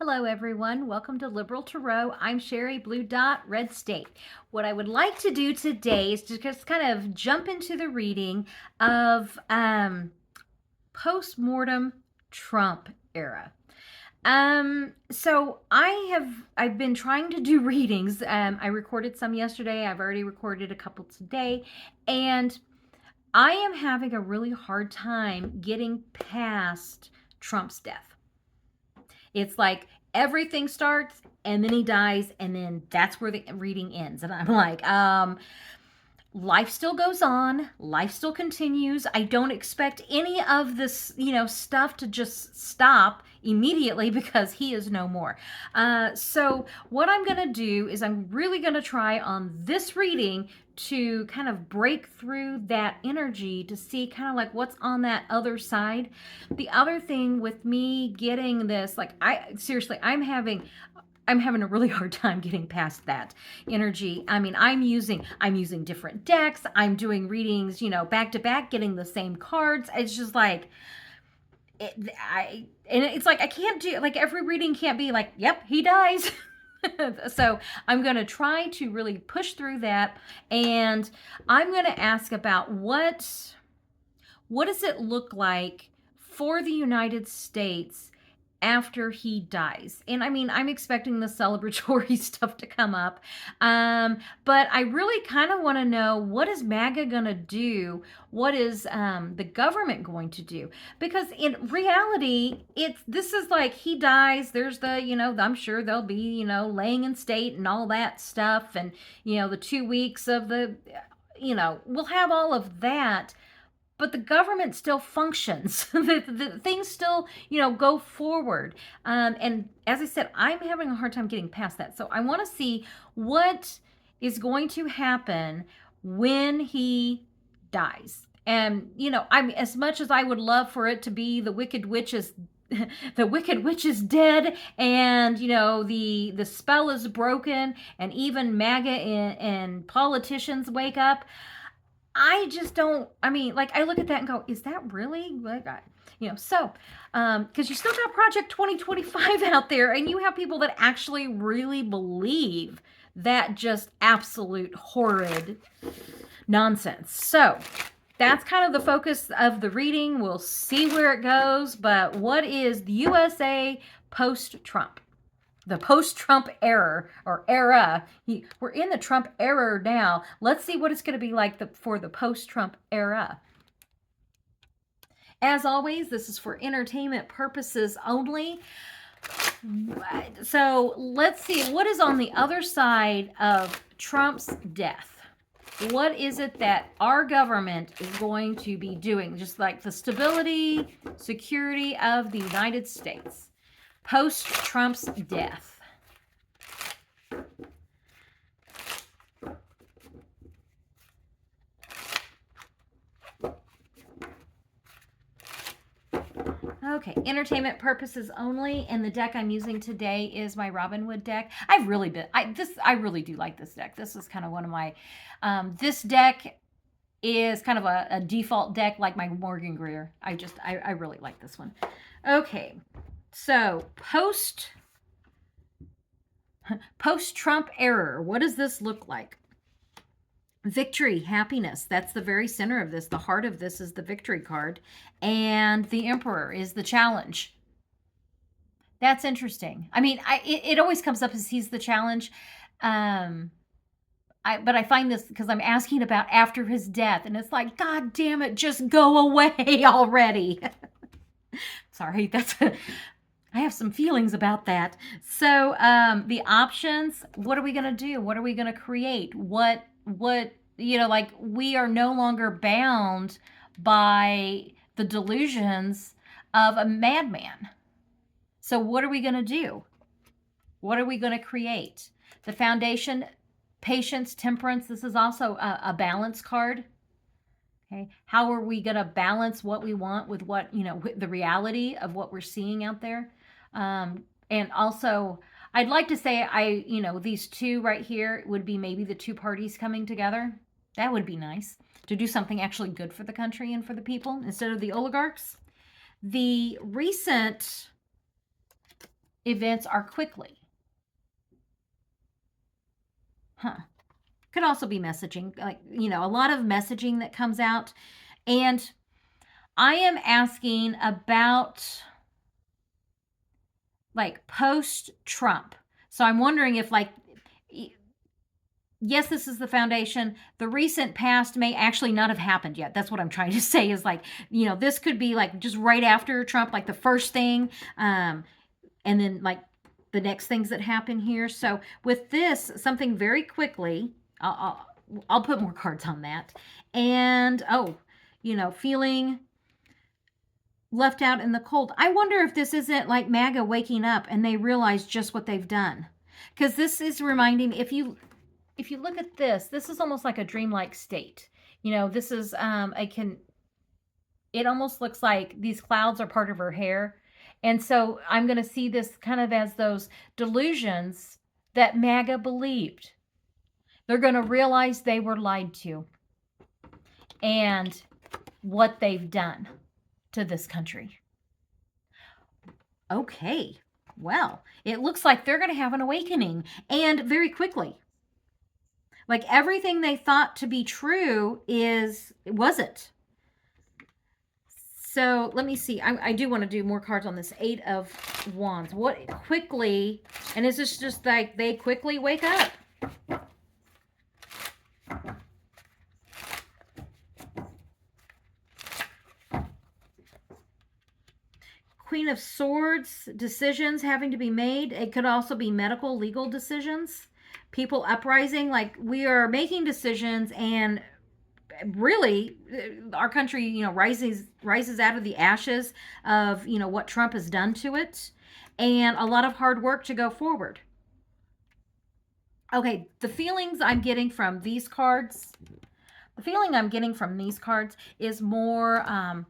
Hello, everyone. Welcome to Liberal Tarot. I'm Sherry, Blue Dot, Red State. What I would like to do today is to just kind of jump into the reading of post-mortem Trump era. I've been trying to do readings. I recorded some yesterday. I've already recorded a couple today, and I am having a really hard time getting past Trump's death. It's like everything starts and then he dies, and then that's where the reading ends. And I'm like, life still goes on, life still continues. I don't expect any of this, stuff to just stop immediately because he is no more. So what I'm going to do is I'm really going to try on this reading to kind of break through that energy to see kind of like what's on that other side. The other thing with me getting this, like I'm having a really hard time getting past that energy. I mean, I'm using different decks. I'm doing readings, back to back, getting the same cards. It's just like it's like I can't do, like, every reading can't be like, yep, he dies. So I'm going to try to really push through that, and I'm going to ask about what does it look like for the United States after he dies. And I mean, I'm expecting the celebratory stuff to come up. But I really kind of want to know, what is MAGA going to do? What is the government going to do? Because in reality, this is like he dies. There's I'm sure there'll be, laying in state and all that stuff. And, the 2 weeks of we'll have all of that, but the government still functions. The things still, go forward. And as I said, I'm having a hard time getting past that. So I want to see what is going to happen when he dies. And, I'm, as much as I would love for it to be the Wicked Witch is the Wicked Witch is dead, and the spell is broken, and even MAGA and politicians wake up. I just don't, I mean, like, I look at that and go, is that really, like, because you still got Project 2025 out there, and you have people that actually really believe that just absolute horrid nonsense. So that's kind of the focus of the reading. We'll see where it goes, but what is the USA post-Trump? The post-Trump era. We're in the Trump era now. Let's see what it's going to be like for the post-Trump era. As always, this is for entertainment purposes only. So let's see what is on the other side of Trump's death. What is it that our government is going to be doing? Just like the stability, security of the United States post-Trump's death. Okay, entertainment purposes only, and the deck I'm using today is my Robinwood deck. I really do like this deck. This is kind of one of my, this deck is kind of a default deck, like my Morgan Greer. I really like this one. Okay, so post-Trump era, what does this look like? Victory, happiness, that's the very center of this. The heart of this is the victory card, and the Emperor is the challenge. That's interesting. I mean, it always comes up as he's the challenge. But I find this because I'm asking about after his death, and it's like, God damn it, just go away already. Sorry, I have some feelings about that. So the options, what are we going to do? What are we going to create? What, like, we are no longer bound by the delusions of a madman. So what are we going to do? What are we going to create? The foundation, patience, temperance. This is also a balance card. Okay, how are we going to balance what we want with what, with the reality of what we're seeing out there? And also, I'd like to say these two right here would be maybe the two parties coming together. That would be nice, to do something actually good for the country and for the people instead of the oligarchs. The recent events are quickly. Huh. Could also be messaging, like, a lot of messaging that comes out. And I am asking about like post Trump. So I'm wondering if, like, yes, this is the foundation. The recent past may actually not have happened yet. That's what I'm trying to say is like, this could be like just right after Trump, like the first thing. And then like the next things that happen here. So with this, something very quickly, I'll put more cards on that. And, feeling left out in the cold. I wonder if this isn't like MAGA waking up and they realize just what they've done. Because this is reminding me, if you look at this is almost like a dreamlike state. This is it almost looks like these clouds are part of her hair. And so I'm going to see this kind of as those delusions that MAGA believed. They're going to realize they were lied to and what they've done to this country. Okay, well, it looks like they're going to have an awakening, and very quickly. Like everything they thought to be true wasn't. So let me see. I do want to do more cards on this 8 of Wands. What quickly, and is this just like they quickly wake up? Queen of Swords, decisions having to be made. It could also be medical, legal decisions. People uprising, like we are making decisions, and really our country, rises out of the ashes of, what Trump has done to it, and a lot of hard work to go forward. Okay, the feelings I'm getting from these cards, is more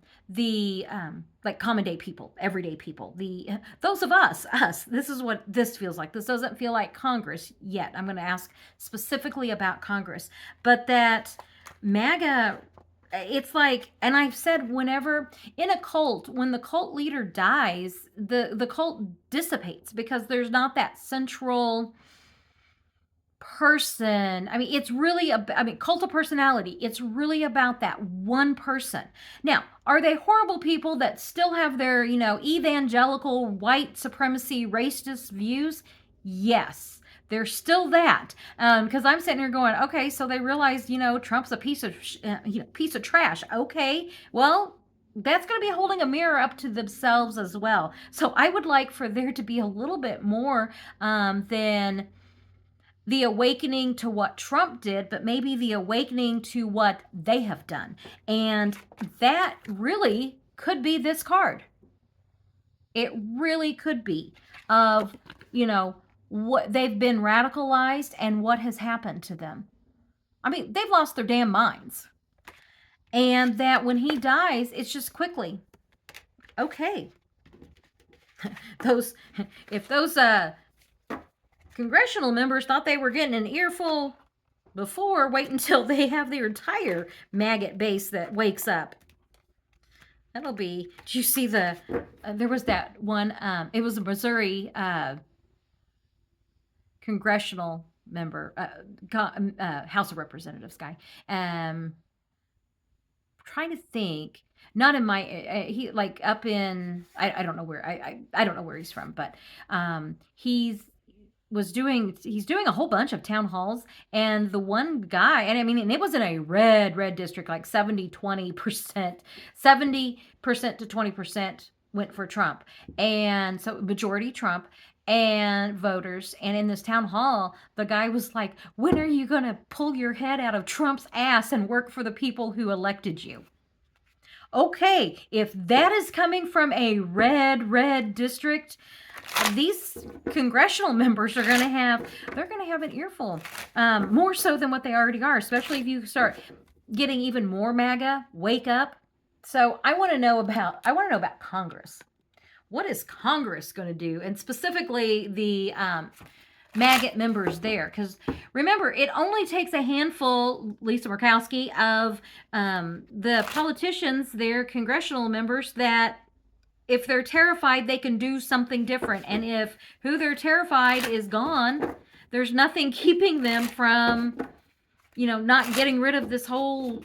like common day people, everyday people, those of us. This is what this feels like. This doesn't feel like Congress yet. I'm going to ask specifically about Congress, but that MAGA, it's like, and I've said, whenever in a cult, when the cult leader dies, the cult dissipates because there's not that central person. I mean, it's really cult of personality. It's really about that one person. Now, are they horrible people that still have their, evangelical white supremacy racist views? Yes. They're still that, because I'm sitting here going, okay, so they realized, Trump's a piece of trash. Okay, well, that's going to be holding a mirror up to themselves as well. So I would like for there to be a little bit more than the awakening to what Trump did, but maybe the awakening to what they have done. And that really could be this card. It really could be of, what they've been radicalized and what has happened to them. I mean, they've lost their damn minds. And that when he dies, it's just quickly. Okay. If those congressional members thought they were getting an earful before, wait until they have their entire maggot base that wakes up. That'll be, did you see there was that one, it was a Missouri congressional member, House of Representatives guy. Trying to think, not in my, he like up in, I don't know where, I don't know where he's from, but he's doing a whole bunch of town halls, and the one guy, and I mean, and it was in a red district, like 70% to 20% went for Trump, and so majority Trump and voters. And in this town hall, the guy was like, when are you going to pull your head out of Trump's ass and work for the people who elected you? Okay, if that is coming from a red district, these congressional members are going to have an earful, more so than what they already are, especially if you start getting even more MAGA wake up. So I want to know about Congress. What is Congress going to do? And specifically the MAGA members there, because remember, it only takes a handful, Lisa Murkowski, of the politicians, their congressional members that if they're terrified, they can do something different. And if who they're terrified is gone, there's nothing keeping them from, not getting rid of this whole,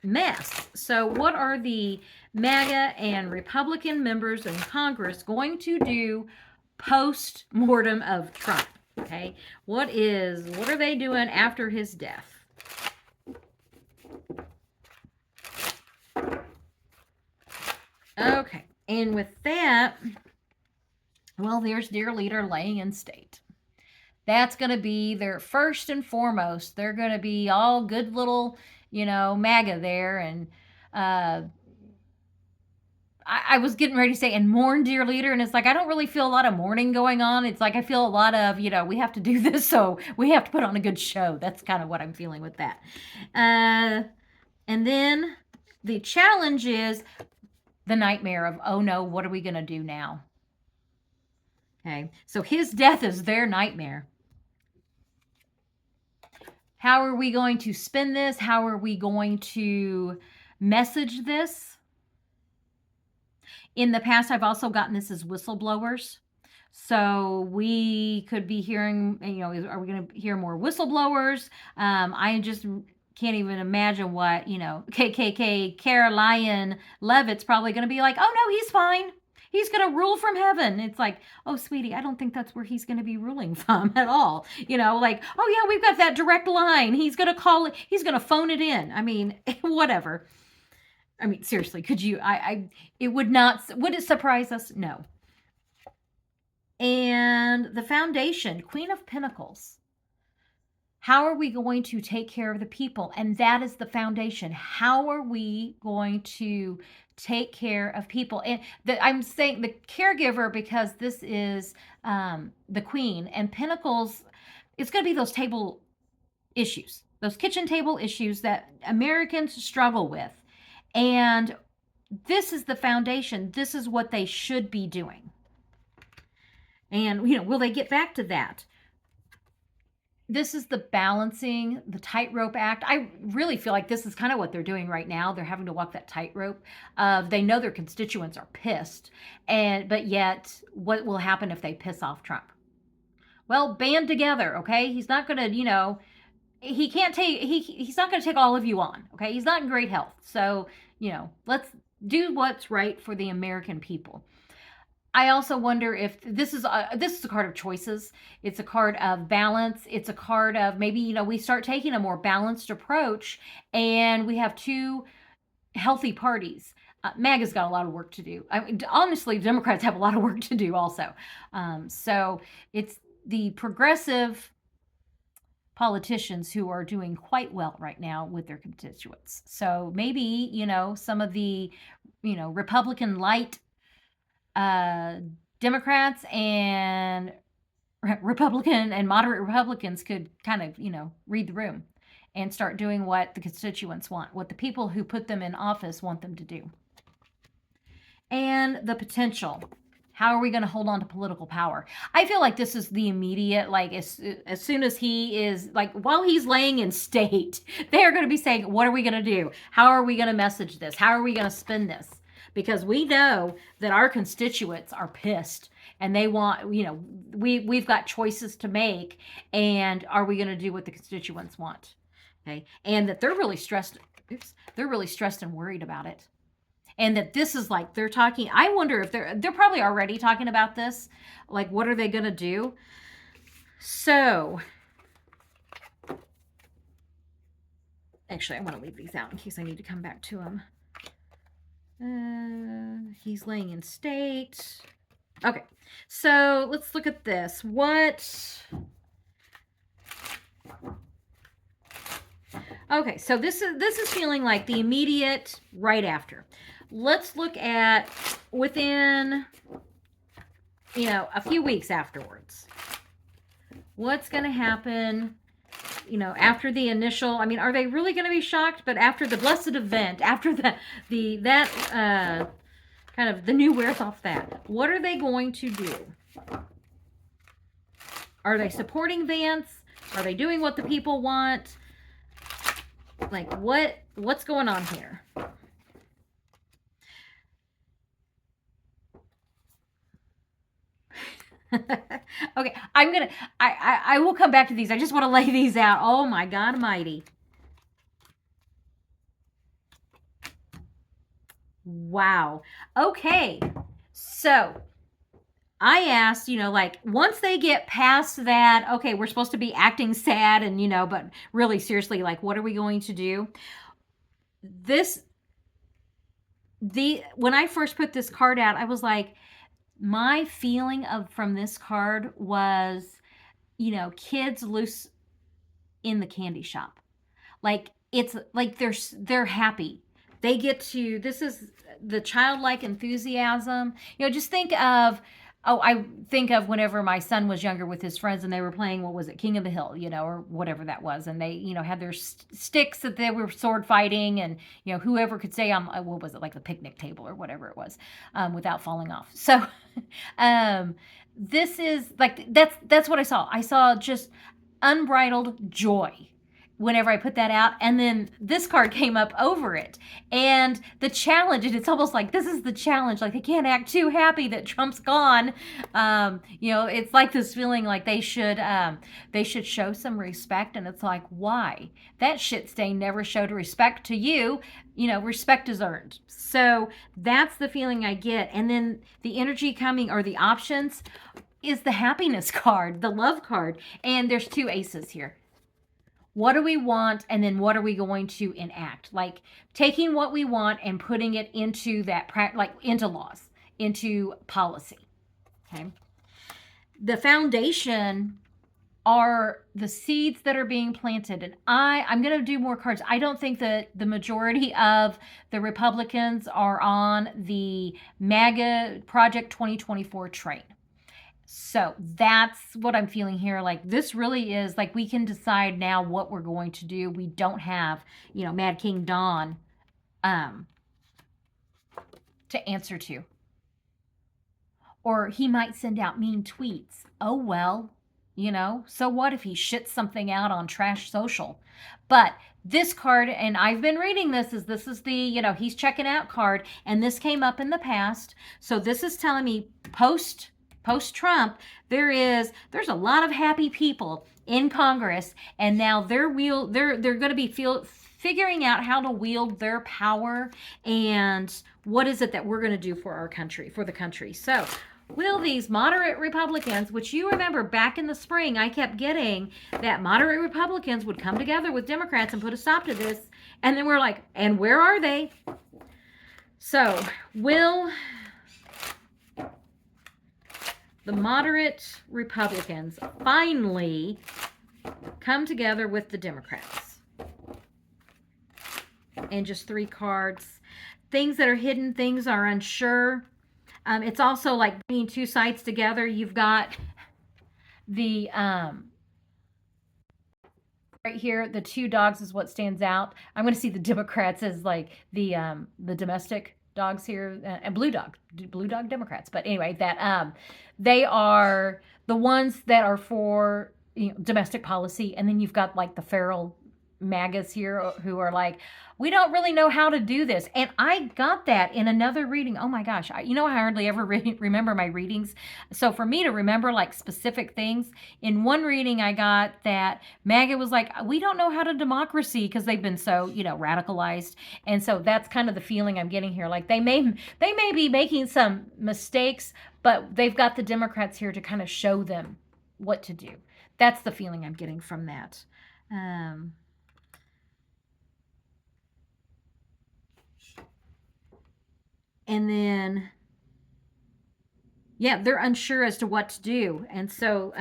mess. So what are the MAGA and Republican members in Congress going to do post-mortem of Trump? Okay, what are they doing after his death? Okay, and with that, well, there's Dear Leader laying in state. That's going to be their first and foremost. They're going to be all good little, MAGA there. And I was getting ready to say, and mourn, dear leader. And it's like, I don't really feel a lot of mourning going on. It's like, I feel a lot of, we have to do this, so we have to put on a good show. That's kind of what I'm feeling with that. And then the challenge is the nightmare of, oh no, what are we going to do now? Okay, so his death is their nightmare. How are we going to spin this? How are we going to message this? In the past, I've also gotten this as whistleblowers. So we could be hearing, are we going to hear more whistleblowers? I just can't even imagine what, KKK Caroline Levitt's probably going to be like, oh no, he's fine. He's going to rule from heaven. It's like, oh, sweetie, I don't think that's where he's going to be ruling from at all. Like, oh yeah, we've got that direct line. He's going to call it, he's going to phone it in. I mean, whatever. I mean, seriously, could you, it would it surprise us? No. And the foundation, Queen of Pentacles. How are we going to take care of the people? And that is the foundation. How are we going to take care of people? And I'm saying the caregiver because this is the Queen. And Pentacles, it's going to be those table issues, those kitchen table issues that Americans struggle with. And this is the foundation. This is what they should be doing. And, will they get back to that? This is the balancing, the tightrope act. I really feel like this is kind of what they're doing right now. They're having to walk that tightrope. They know their constituents are pissed, but yet, what will happen if they piss off Trump? Well, band together, okay? He's not going to, he can't take, he's not going to take all of you on, okay? He's not in great health. So, let's do what's right for the American people. I also wonder if this is a card of choices. It's a card of balance. It's a card of maybe, we start taking a more balanced approach and we have two healthy parties. MAGA's got a lot of work to do. I mean, honestly, Democrats have a lot of work to do also. So it's the progressive politicians who are doing quite well right now with their constituents. So maybe, some of the, Republican light Democrats and Republican and moderate Republicans could kind of, read the room and start doing what the constituents want, what the people who put them in office want them to do. And the potential. How are we going to hold on to political power? I feel like this is the immediate, like as soon as he is, like while he's laying in state, they're going to be saying, what are we going to do? How are we going to message this? How are we going to spin this? Because we know that our constituents are pissed and they want, we've got choices to make. And are we going to do what the constituents want? Okay. And that they're really stressed. They're really stressed and worried about it. And that this is like, they're talking, I wonder if they're probably already talking about this. Like, what are they going to do? So, actually, I want to leave these out in case I need to come back to them. He's laying in state. Okay, so let's look at this. Okay, so this is feeling like the immediate right after. Let's look at within, a few weeks afterwards. What's going to happen, after the initial, are they really going to be shocked? But after the blessed event, after that kind of the new wears off that, what are they going to do? Are they supporting Vance? Are they doing what the people want? Like, what's going on here? Okay, I will come back to these. I just want to lay these out. Oh my God Almighty. Wow. Okay. So I asked, like once they get past that, okay, we're supposed to be acting sad and, but really seriously, like, what are we going to do? This, when I first put this card out, I was like, my feeling of from this card was, kids loose in the candy shop. Like it's like they're happy. They get to this is the childlike enthusiasm. Just think of I think of whenever my son was younger with his friends and they were playing what was it, King of the Hill, or whatever that was, and they had their sticks that they were sword fighting, and whoever could stay on what was it, like the picnic table or whatever it was, without falling off. So um, this is like that's what I saw. I saw just unbridled joy whenever I put that out. And then this card came up over it. And the challenge, and it's almost like this is the challenge. Like they can't act too happy that Trump's gone. It's like this feeling like they should show some respect. And it's like, why? That shit stain never showed respect to you. Respect is earned. So that's the feeling I get. And then the energy coming, or the options, is the happiness card, the love card. And there's 2 aces here. What do we want, and then what are we going to enact? Like taking what we want and putting it into that, like into laws, into policy. Okay. The foundation are the seeds that are being planted. And I'm going to do more cards. I don't think that the majority of the Republicans are on the MAGA Project 2024 train. So that's what I'm feeling here. Like this really is like we can decide now what we're going to do. We don't have, Mad King Don to answer to. Or he might send out mean tweets. Oh, well, so what if he shits something out on Trash Social? But this card, and I've been reading this is the, he's checking out card, and this came up in the past. So this is telling me post Trump, there's a lot of happy people in Congress, and now they're going to be figuring out how to wield their power and what is it that we're going to do for our country, for the country. So will these moderate Republicans, which you remember back in the spring, I kept getting that moderate Republicans would come together with Democrats and put a stop to this, and then we're like, and where are they? So will the moderate Republicans finally come together with the Democrats? And just 3 cards. Things that are hidden, things are unsure. It's also like bringing 2 sides together. You've got the right here, the 2 dogs is what stands out. I'm going to see the Democrats as like the domestic dogs here, and blue dog Democrats. But anyway, that they are the ones that are for domestic policy, and then you've got like the feral MAGAs here who are like, we don't really know how to do this. And I got that in another reading. Oh my gosh, I hardly ever remember my readings. So for me to remember like specific things, in one reading I got that MAGA was like, we don't know how to democracy because they've been so, radicalized. And so that's kind of the feeling I'm getting here. Like they may be making some mistakes, but they've got the Democrats here to kind of show them what to do. That's the feeling I'm getting from that. And then, yeah, they're unsure as to what to do. And so,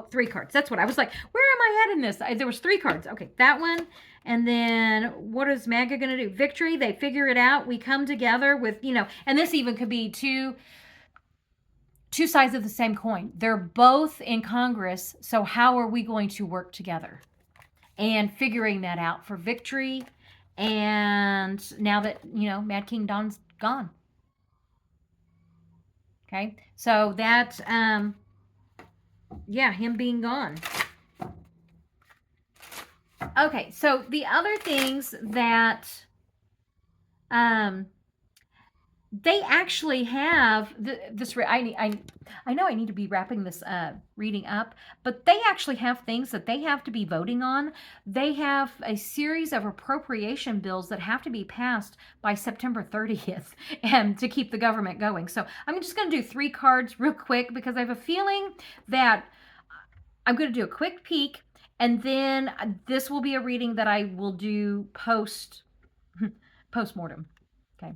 3 cards. That's what I was like, where am I at in this? There was 3 cards. Okay, that one. And then what is MAGA going to do? Victory. They figure it out. We come together with, and this even could be two sides of the same coin. They're both in Congress. So how are we going to work together? And figuring that out for victory. And now that, Mad King Don's gone. Okay. So that, him being gone. Okay. So the other things that, they actually have this. I know I need to be wrapping this reading up, but they actually have things that they have to be voting on. They have a series of appropriation bills that have to be passed by September 30th and to keep the government going. So I'm just going to do 3 cards real quick because I have a feeling that I'm going to do a quick peek, and then this will be a reading that I will do post mortem. Okay,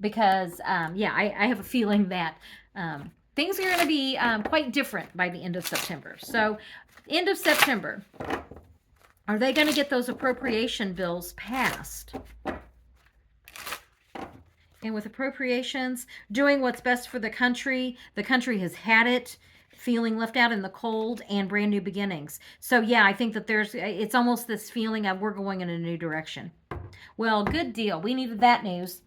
because yeah, I have a feeling that things are going to be quite different by the end of September. So, end of September, are they going to get those appropriation bills passed? And with appropriations, doing what's best for the country has had it, feeling left out in the cold, and brand new beginnings. So yeah, I think that it's almost this feeling of we're going in a new direction. Well, good deal. We needed that news.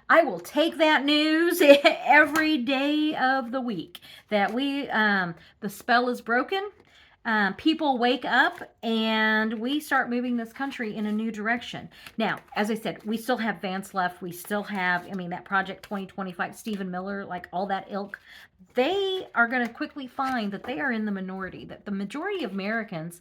I will take that news every day of the week that the spell is broken. People wake up and we start moving this country in a new direction. Now, as I said, we still have Vance left. We still have, that Project 2025, Stephen Miller, like all that ilk. They are going to quickly find that they are in the minority, that the majority of Americans,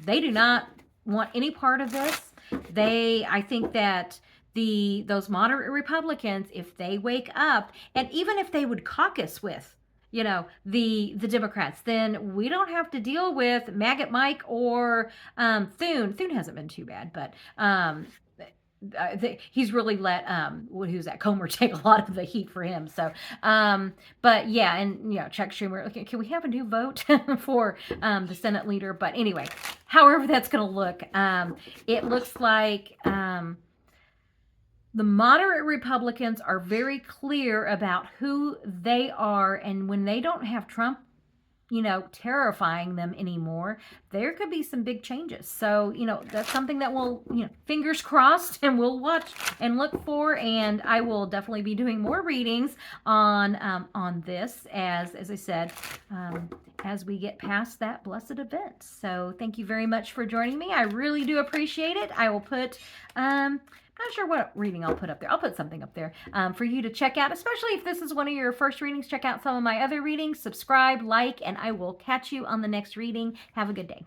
they do not want any part of this. I think that those moderate Republicans, if they wake up, and even if they would caucus with, the Democrats, then we don't have to deal with Maggot Mike or Thune. Thune hasn't been too bad, but he's really let who's that Comer take a lot of the heat for him. So, but yeah, and Chuck Schumer. Okay, can we have a new vote for the Senate leader? But anyway, however that's going to look, it looks like the moderate Republicans are very clear about who they are, and when they don't have Trump, terrifying them anymore, there could be some big changes. So, that's something that we'll, fingers crossed, and we'll watch and look for. And I will definitely be doing more readings on this, as I said, as we get past that blessed event. So, thank you very much for joining me. I really do appreciate it. I will put not sure what reading I'll put up there. I'll put something up there for you to check out, especially if this is one of your first readings. Check out some of my other readings, subscribe, like, and I will catch you on the next reading. Have a good day.